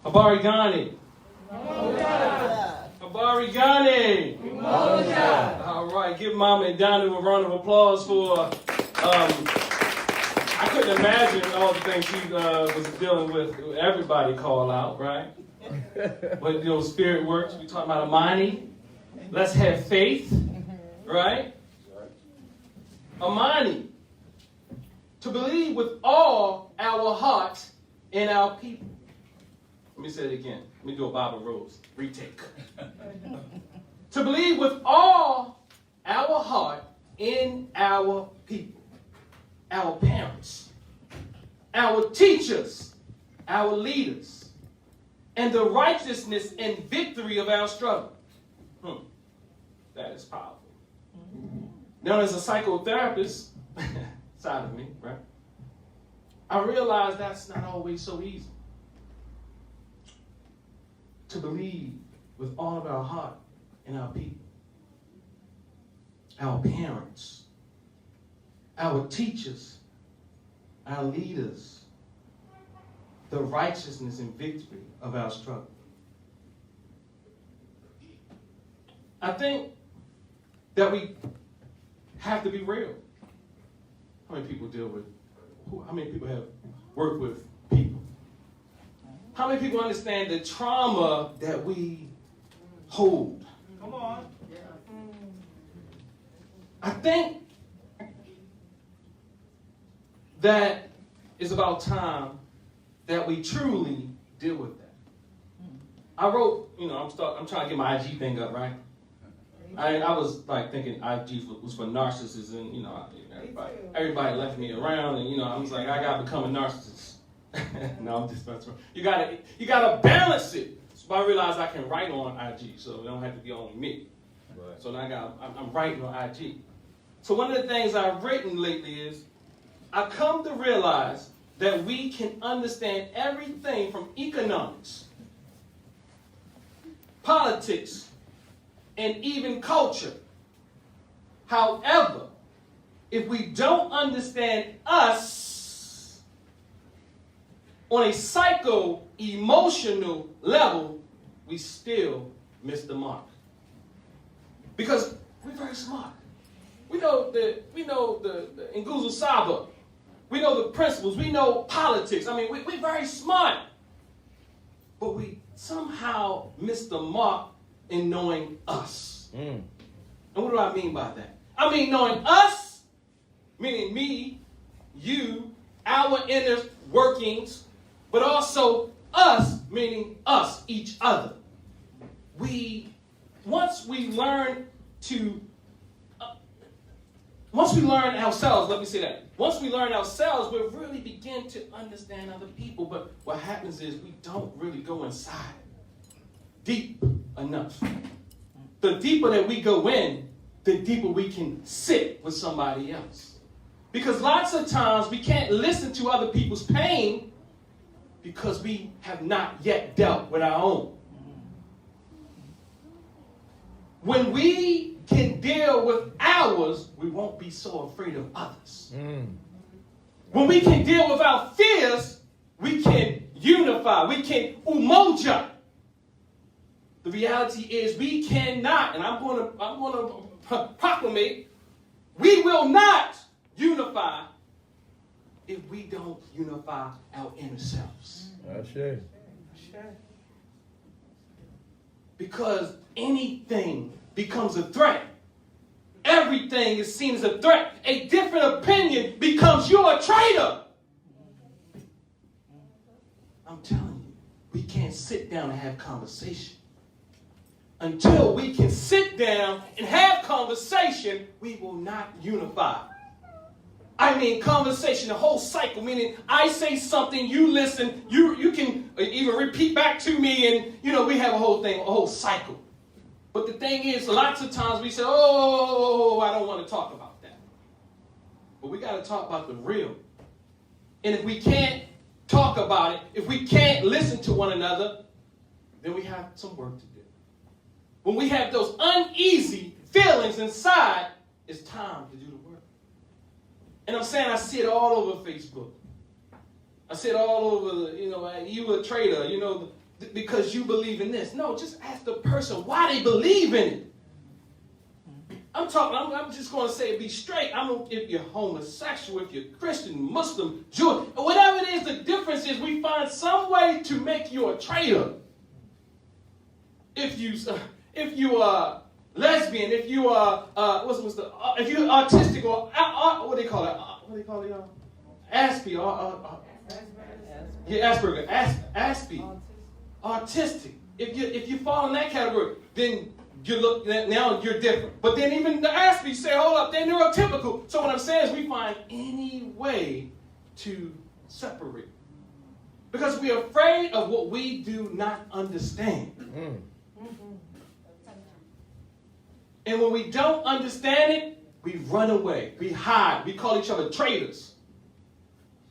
Habarigani. Habarigani. All right, give Mama and Donnie a round of applause for, I couldn't imagine all the things she was dealing with. Everybody call out, right? But, spirit works. We talking about Amani. Let's have faith, right? Amani. To believe with all our hearts in our people. Let me say it again. Let me do a Barbara Rose retake. To believe with all our heart in our people, our parents, our teachers, our leaders, and the righteousness and victory of our struggle. That is powerful. Now, as a psychotherapist, side of me, right? I realize that's not always so easy. To believe with all of our heart in our people, our parents, our teachers, our leaders, the righteousness and victory of our struggle. I think that we have to be real. How many people how many people have worked with people? How many people understand the trauma that we hold? Come on. I think that it's about time that we truly deal with that. I wrote, I'm trying to get my IG thing up, right? I was like thinking IG was for narcissists, and everybody left me around, and I was like, I gotta become a narcissist. No, I'm just messing around. You gotta balance it. So I realized I can write on IG, so it don't have to be on me. Right. So now I'm writing on IG. So one of the things I've written lately is I come to realize that we can understand everything from economics, politics, and even culture. However, if we don't understand us on a psycho-emotional level, we still miss the mark. Because we're very smart. We know the Nguzu Saba. We know the principles. We know politics. I mean, we're very smart. But we somehow miss the mark in knowing us. And what do I mean by that? I mean knowing us, meaning me, you, our inner workings, but also us, meaning us, each other. Once we learn ourselves, let me say that. Once we learn ourselves, we'll really begin to understand other people. But what happens is we don't really go inside deep enough. The deeper that we go in, the deeper we can sit with somebody else. Because lots of times we can't listen to other people's pain because we have not yet dealt with our own. When we can deal with ours, we won't be so afraid of others. When we can deal with our fears, we can unify, we can umoja. The reality is we cannot, and I'm going to proclamate, we will not unify if we don't unify our inner selves. That's it. Because anything becomes a threat. Everything is seen as a threat. A different opinion becomes you're a traitor. I'm telling you, we can't sit down and have conversation. Until we can sit down and have conversation, we will not unify. I mean conversation, the whole cycle, meaning I say something, you listen, you can even repeat back to me, and we have a whole cycle. But the thing is, lots of times we say, I don't want to talk about that. But we got to talk about the real. And if we can't talk about it, if we can't listen to one another, then we have some work to do. When we have those uneasy feelings inside, it's time to do the work. And I'm saying I see it all over Facebook. I see it all over, you a traitor, because you believe in this. No, just ask the person why they believe in it. I'm just going to say it, be straight. If you're homosexual, if you're Christian, Muslim, Jewish, whatever it is, the difference is we find some way to make you a traitor. If you are lesbian, if you are if you're autistic or what do they call it? What do they call it, y'all? Asperger. Asperger. Autistic. If you fall in that category, then now you're different. But then even the Asperger say, hold up, they're neurotypical. So what I'm saying is we find any way to separate. Because we're afraid of what we do not understand. And when we don't understand it, we run away. We hide. We call each other traitors.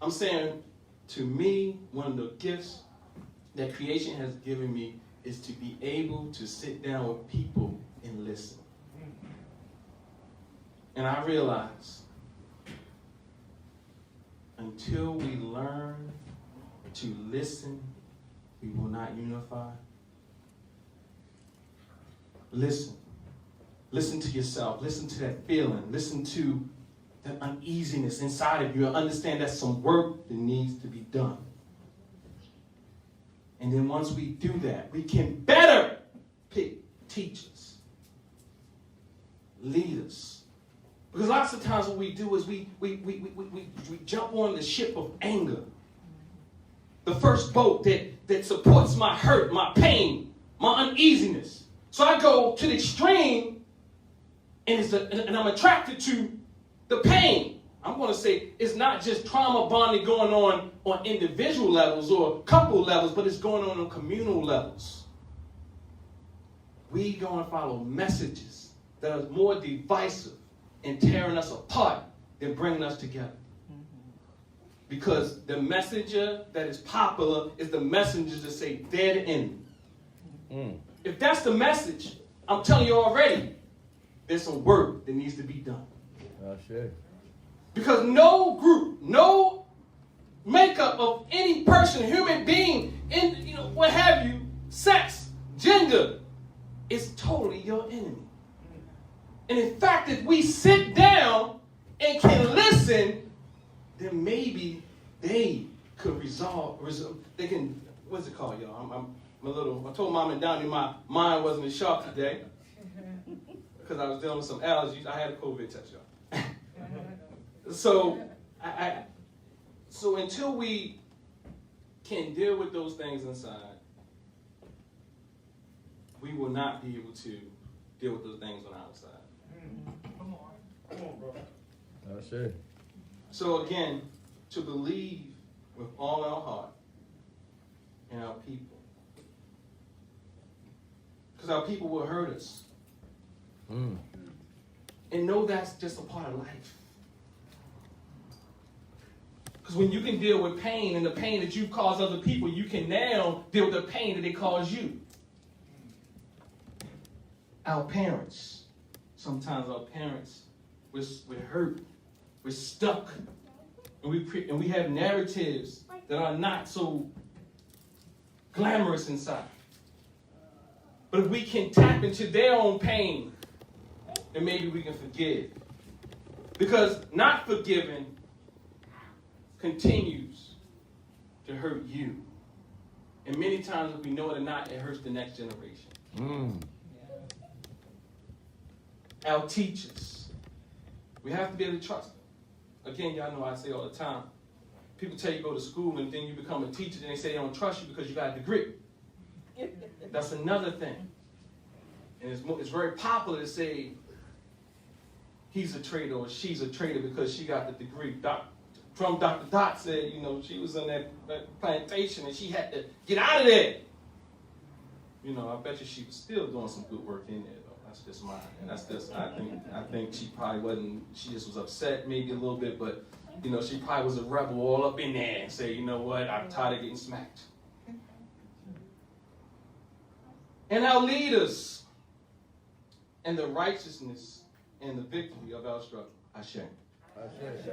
I'm saying, to me, one of the gifts that creation has given me is to be able to sit down with people and listen. And I realize until we learn to listen, we will not unify. Listen. Listen to yourself. Listen to that feeling. Listen to that uneasiness inside of you. And understand that's some work that needs to be done. And then once we do that, we can better pick teachers, leaders. Because lots of times what we do is we jump on the ship of anger. The first boat that supports my hurt, my pain, my uneasiness. So I go to the extreme and I'm attracted to the pain. I'm going to say it's not just trauma bonding going on individual levels or couple levels, but it's going on communal levels. We going to follow messages that are more divisive and tearing us apart than bringing us together. Because the messenger that is popular is the messenger that say, they're the enemy. If that's the message, I'm telling you already, there's some work that needs to be done. Oh, shit. Because no group, no makeup of any person, human being, what have you, sex, gender, is totally your enemy. And in fact, if we sit down and can listen, then maybe they could resolve. They can, what's it called, y'all? I told Mom and Donnie my mind wasn't as sharp today because I was dealing with some allergies. I had a COVID test, y'all. So until we can deal with those things inside, we will not be able to deal with those things on the outside. Come on, bro. That's it. So again, to believe with all our heart in our people. Because our people will hurt us. And know that's just a part of life. Because when you can deal with pain and the pain that you cause other people, you can now deal with the pain that they cause you. Our parents, sometimes our parents, we're hurt, we're stuck, and we have narratives that are not so glamorous inside. But if we can tap into their own pain, then maybe we can forgive. Because not forgiving continues to hurt you. And many times, if we know it or not, it hurts the next generation. Our teachers. We have to be able to trust them. Again, y'all know I say all the time, people tell you go to school and then you become a teacher and they say they don't trust you because you got a degree. That's another thing. And it's very popular to say he's a traitor or she's a traitor because she got the degree. Dr. Dot said, she was on that plantation and she had to get out of there. I bet you she was still doing some good work in there, though. That's just mine. And that's just, I think she probably wasn't, she just was upset maybe a little bit, but, she probably was a rebel all up in there and say, you know what, I'm tired of getting smacked. And our leaders and the righteousness and the victory of our struggle. Ashe. Ashe.